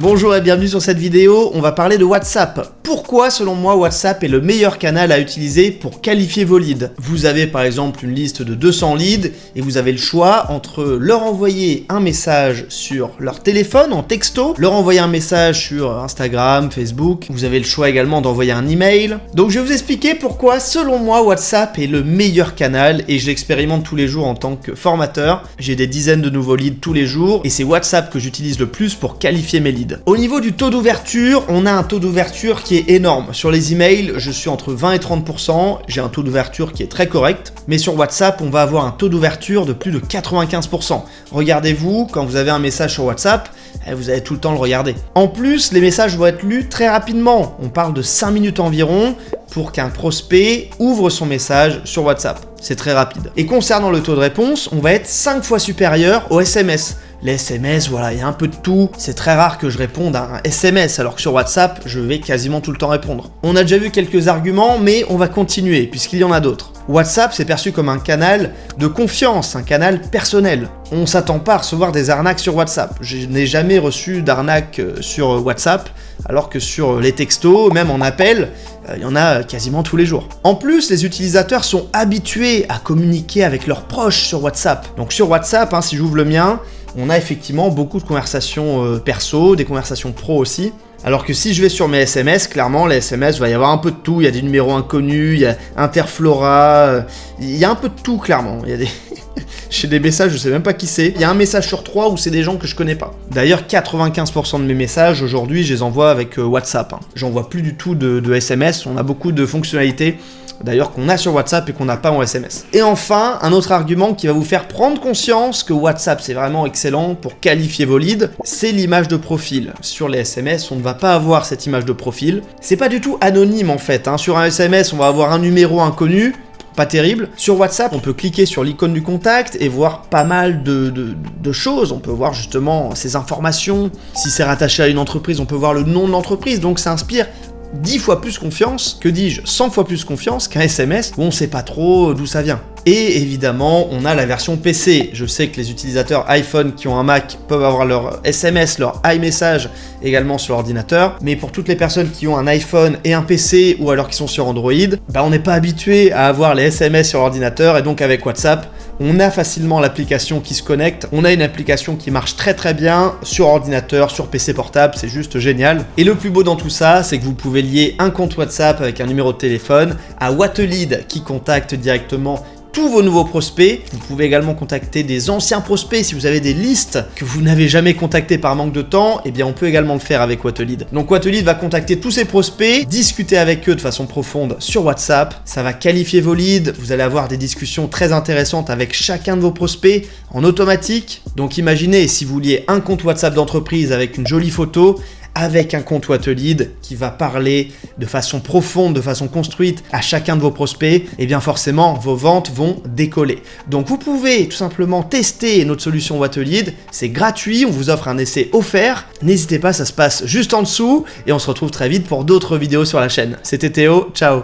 Bonjour et bienvenue sur cette vidéo, on va parler de WhatsApp. Pourquoi selon moi WhatsApp est le meilleur canal à utiliser pour qualifier vos leads? Vous avez par exemple une liste de 200 leads et vous avez le choix entre leur envoyer un message sur leur téléphone en texto, leur envoyer un message sur Instagram, Facebook, vous avez le choix également d'envoyer un email. Donc je vais vous expliquer pourquoi selon moi WhatsApp est le meilleur canal et je l'expérimente tous les jours en tant que formateur. J'ai des dizaines de nouveaux leads tous les jours et c'est WhatsApp que j'utilise le plus pour qualifier mes leads. Au niveau du taux d'ouverture, on a un taux d'ouverture qui est énorme. Sur les emails, je suis entre 20 et 30%, j'ai un taux d'ouverture qui est très correct, mais sur WhatsApp, on va avoir un taux d'ouverture de plus de 95%. Regardez-vous, quand vous avez un message sur WhatsApp, vous allez tout le temps le regarder. En plus, les messages vont être lus très rapidement. On parle de 5 minutes environ pour qu'un prospect ouvre son message sur WhatsApp. C'est très rapide. Et concernant le taux de réponse, on va être 5 fois supérieur au SMS. Les SMS, voilà, il y a un peu de tout. C'est très rare que je réponde à un SMS, alors que sur WhatsApp, je vais quasiment tout le temps répondre. On a déjà vu quelques arguments, mais on va continuer, puisqu'il y en a d'autres. WhatsApp, c'est perçu comme un canal de confiance, un canal personnel. On s'attend pas à recevoir des arnaques sur WhatsApp. Je n'ai jamais reçu d'arnaque sur WhatsApp, alors que sur les textos, même en appel, il y en a quasiment tous les jours. En plus, les utilisateurs sont habitués à communiquer avec leurs proches sur WhatsApp. Donc sur WhatsApp, si j'ouvre le mien, on a effectivement beaucoup de conversations perso, des conversations pro aussi. Alors que si je vais sur mes SMS, clairement, les SMS, il va y avoir un peu de tout. Il y a des numéros inconnus, il y a Interflora, il y a un peu de tout, clairement. Il y a des... J'ai des messages, je sais même pas qui c'est. Il y a un message sur 3 où c'est des gens que je connais pas. D'ailleurs, 95% de mes messages, aujourd'hui, je les envoie avec WhatsApp. J'envoie plus du tout de SMS, on a beaucoup de fonctionnalités d'ailleurs qu'on a sur WhatsApp et qu'on n'a pas en SMS. Et enfin, un autre argument qui va vous faire prendre conscience que WhatsApp c'est vraiment excellent pour qualifier vos leads, c'est l'image de profil. Sur les SMS, on ne va pas avoir cette image de profil. C'est pas du tout anonyme en fait. Sur un SMS, on va avoir un numéro inconnu, pas terrible. Sur WhatsApp, on peut cliquer sur l'icône du contact et voir pas mal de choses. On peut voir justement ses informations. Si c'est rattaché à une entreprise, on peut voir le nom de l'entreprise. Donc ça inspire 10 fois plus confiance, que dis-je, 100 fois plus confiance qu'un SMS où on sait pas trop d'où ça vient. Et évidemment, on a la version PC. Je sais que les utilisateurs iPhone qui ont un Mac peuvent avoir leur SMS, leur iMessage également sur l'ordinateur. Mais pour toutes les personnes qui ont un iPhone et un PC ou alors qui sont sur Android, on n'est pas habitué à avoir les SMS sur l'ordinateur et donc avec WhatsApp, on a facilement l'application qui se connecte. On a une application qui marche très très bien sur ordinateur, sur PC portable, c'est juste génial. Et le plus beau dans tout ça, c'est que vous pouvez lier un compte WhatsApp avec un numéro de téléphone à WhatLead qui contacte directement tous vos nouveaux prospects. Vous pouvez également contacter des anciens prospects si vous avez des listes que vous n'avez jamais contactées par manque de temps, on peut également le faire avec WhatLead. Donc WhatLead va contacter tous ces prospects, discuter avec eux de façon profonde sur WhatsApp, ça va qualifier vos leads, vous allez avoir des discussions très intéressantes avec chacun de vos prospects en automatique. Donc imaginez si vous liez un compte WhatsApp d'entreprise avec une jolie photo, avec un compte WhatLead qui va parler de façon profonde, de façon construite à chacun de vos prospects, forcément vos ventes vont décoller. Donc vous pouvez tout simplement tester notre solution WhatLead, c'est gratuit, on vous offre un essai offert. N'hésitez pas, ça se passe juste en dessous et on se retrouve très vite pour d'autres vidéos sur la chaîne. C'était Théo, ciao.